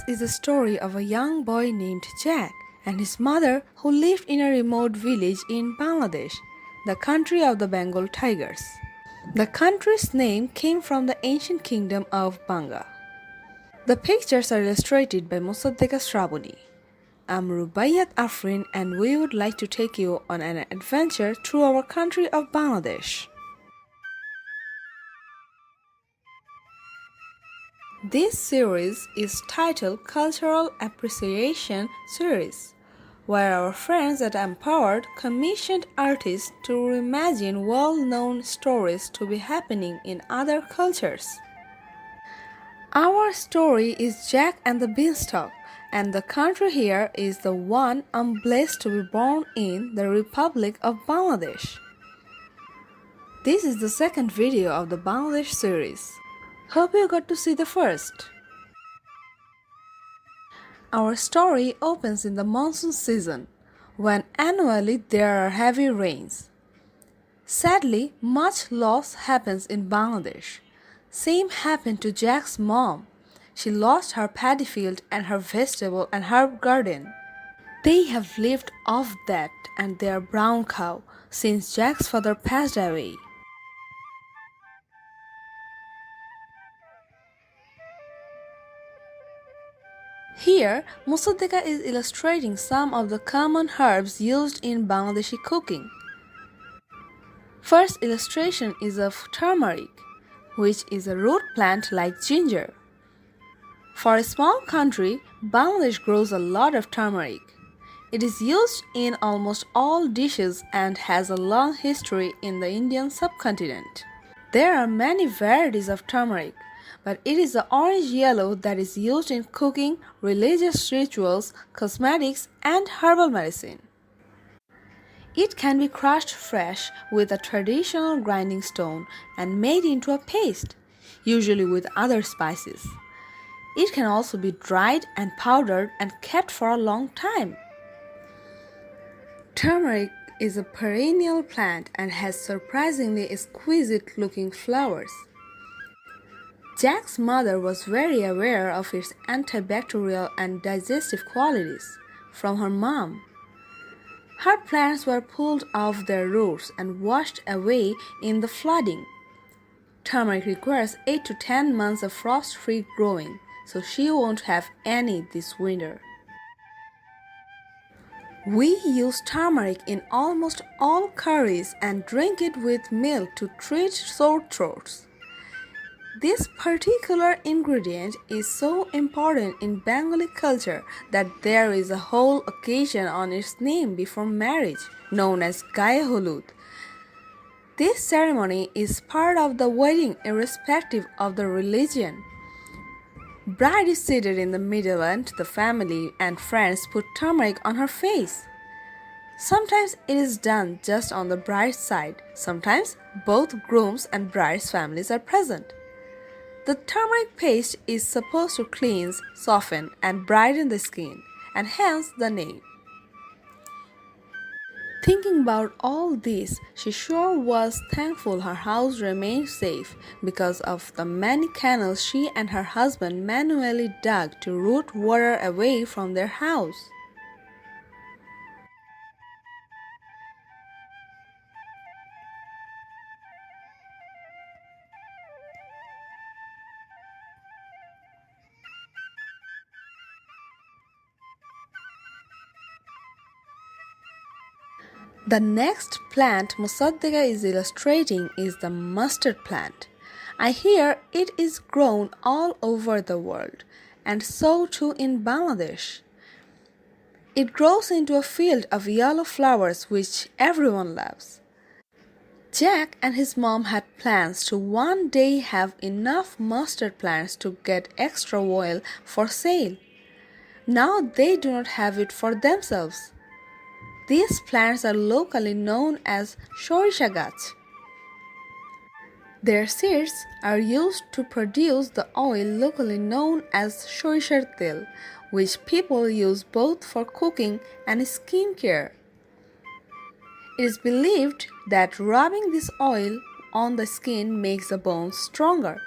is the story of a young boy named Jack and his mother who lived in a remote village in Bangladesh, the country of the Bengal tigers. The country's name came from the ancient kingdom of Banga. The pictures are illustrated by Mosaddeka Srabony. I'm Rubaiyat Afrin and we would like to take you on an adventure through our country of Bangladesh. This series is titled Cultural Appreciation Series, where our friends at Empowered commissioned artists to reimagine well-known stories to be happening in other cultures. Our story is Jack and the Beanstalk, and the country here is the one I'm blessed to be born in, the Republic of Bangladesh. This is the second video of the Bangladesh series. Hope you got to see the first. Our story opens in the monsoon season, when annually there are heavy rains. Sadly, much loss happens in Bangladesh. Same happened to Jack's mom. She lost her paddy field and her vegetable and herb garden. They have lived off that and their brown cow since Jack's father passed away. Here, Mosaddeka is illustrating some of the common herbs used in Bangladeshi cooking. First illustration is of turmeric, which is a root plant like ginger. For a small country, Bangladesh grows a lot of turmeric. It is used in almost all dishes and has a long history in the Indian subcontinent. There are many varieties of turmeric, but it is the orange-yellow that is used in cooking, religious rituals, cosmetics, and herbal medicine. It can be crushed fresh with a traditional grinding stone and made into a paste, usually with other spices. It can also be dried and powdered and kept for a long time. Turmeric is a perennial plant and has surprisingly exquisite-looking flowers. Jack's mother was very aware of its antibacterial and digestive qualities from her mom. Her plants were pulled off their roots and washed away in the flooding. Turmeric requires 8 to 10 months of frost-free growing, so she won't have any this winter. We use turmeric in almost all curries and drink it with milk to treat sore throats. This particular ingredient is so important in Bengali culture that there is a whole occasion on its name before marriage, known as Gaye Holud. This ceremony is part of the wedding irrespective of the religion. Bride is seated in the middle and the family and friends put turmeric on her face. Sometimes it is done just on the bride's side. Sometimes both groom's and bride's families are present. The turmeric paste is supposed to cleanse, soften, and brighten the skin, and hence the name. Thinking about all this, she sure was thankful her house remained safe because of the many canals she and her husband manually dug to root water away from their house. The next plant Mosaddeka is illustrating is the mustard plant. I hear it is grown all over the world, and so too in Bangladesh. It grows into a field of yellow flowers which everyone loves. Jack and his mom had plans to one day have enough mustard plants to get extra oil for sale. Now they do not have it for themselves. These plants are locally known as shorisha gach. Their seeds are used to produce the oil locally known as sorishar tel, which people use both for cooking and skincare. It is believed that rubbing this oil on the skin makes the bones stronger.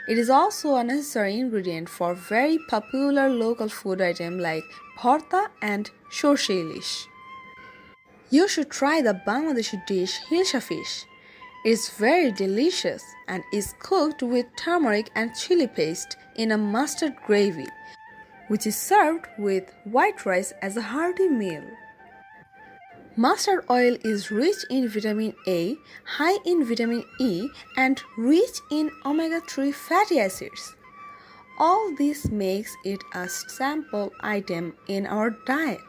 It is also a necessary ingredient for very popular local food items like bharta and shorshe ilish. You should try the Bangladeshi dish hilsa fish. It is very delicious and is cooked with turmeric and chili paste in a mustard gravy, which is served with white rice as a hearty meal. Mustard oil is rich in vitamin A, high in vitamin E, and rich in omega-3 fatty acids. All this makes it a staple item in our diet.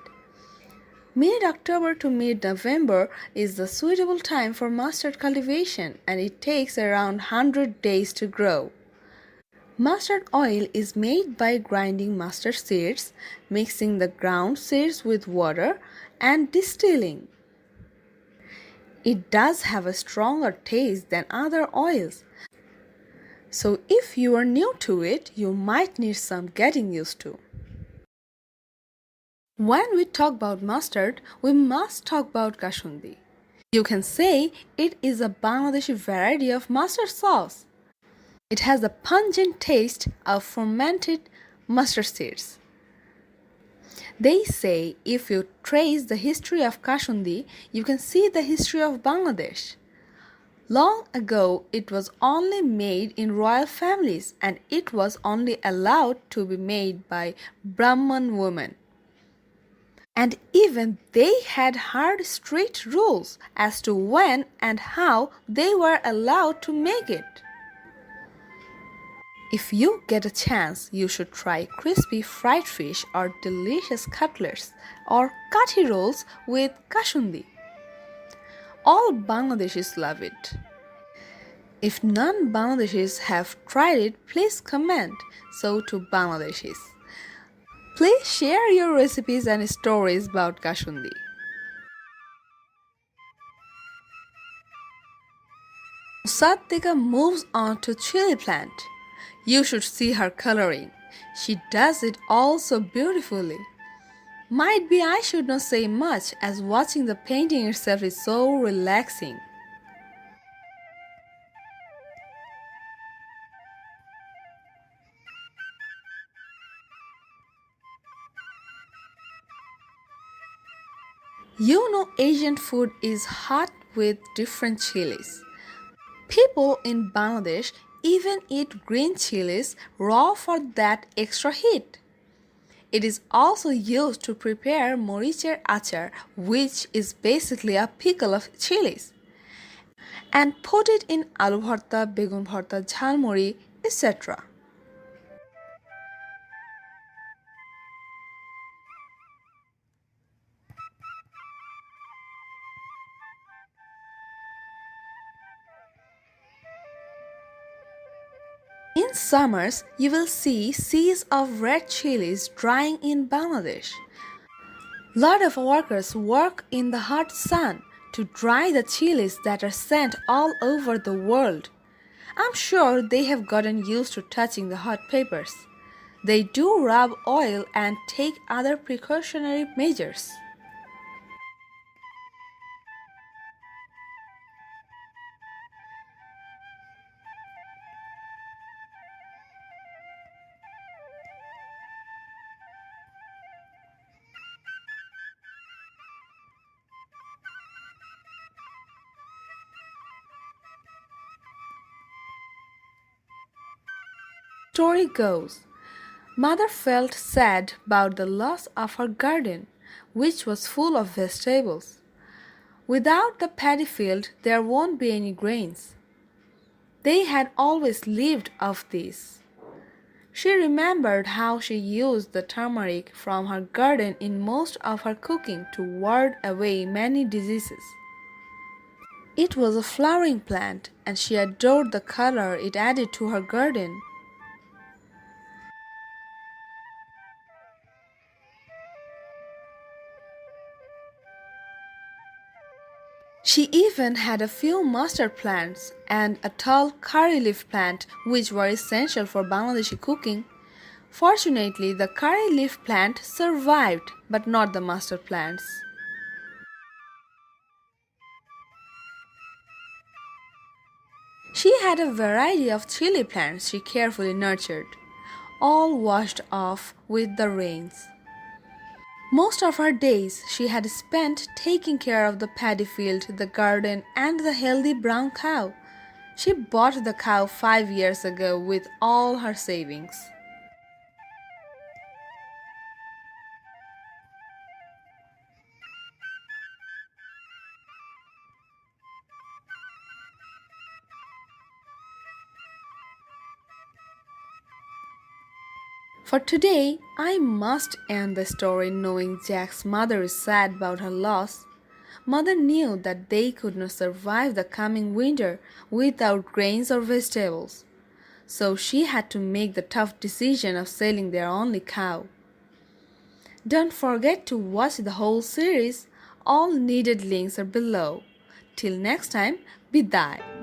Mid-October to mid-November is the suitable time for mustard cultivation, and it takes around 100 days to grow. Mustard oil is made by grinding mustard seeds, mixing the ground seeds with water, and distilling. It does have a stronger taste than other oils, so if you are new to it, you might need some getting used to. When we talk about mustard, we must talk about Kashundi. You can say it is a Bangladeshi variety of mustard sauce. It has a pungent taste of fermented mustard seeds. They say if you trace the history of Kashundi, you can see the history of Bangladesh. Long ago, it was only made in royal families, and it was only allowed to be made by Brahman women. And even they had hard, strict rules as to when and how they were allowed to make it. If you get a chance, you should try crispy fried fish or delicious cutlets or kathi rolls with kashundi. All Bangladeshis love it. If non-Bangladeshis have tried it, please comment so to Bangladeshis. Please share your recipes and stories about kashundi. Mosaddeka moves on to chili plant. You should see her coloring. She does it all so beautifully. Might be I should not say much, as watching the painting itself is so relaxing. You know Asian food is hot with different chilies. People in Bangladesh even eat green chilies raw for that extra heat. It is also used to prepare moricher achar, which is basically a pickle of chilies, and put it in aloo bharta, begun bharta, jhalmuri, etc. In summers, you will see seas of red chilies drying in Bangladesh. Lot of workers work in the hot sun to dry the chilies that are sent all over the world. I'm sure they have gotten used to touching the hot papers. They do rub oil and take other precautionary measures. Story goes, Mother felt sad about the loss of her garden, which was full of vegetables. Without the paddy field, there won't be any grains. They had always lived off this. She remembered how she used the turmeric from her garden in most of her cooking to ward away many diseases. It was a flowering plant, and she adored the color it added to her garden. She even had a few mustard plants and a tall curry leaf plant which were essential for Bangladeshi cooking. Fortunately, the curry leaf plant survived, but not the mustard plants. She had a variety of chili plants she carefully nurtured, all washed off with the rains. Most of her days she had spent taking care of the paddy field, the garden, and the healthy brown cow. She bought the cow 5 years ago with all her savings. For today, I must end the story knowing Jack's mother is sad about her loss. Mother knew that they could not survive the coming winter without grains or vegetables, so she had to make the tough decision of selling their only cow. Don't forget to watch the whole series. All needed links are below. Till next time, bidai.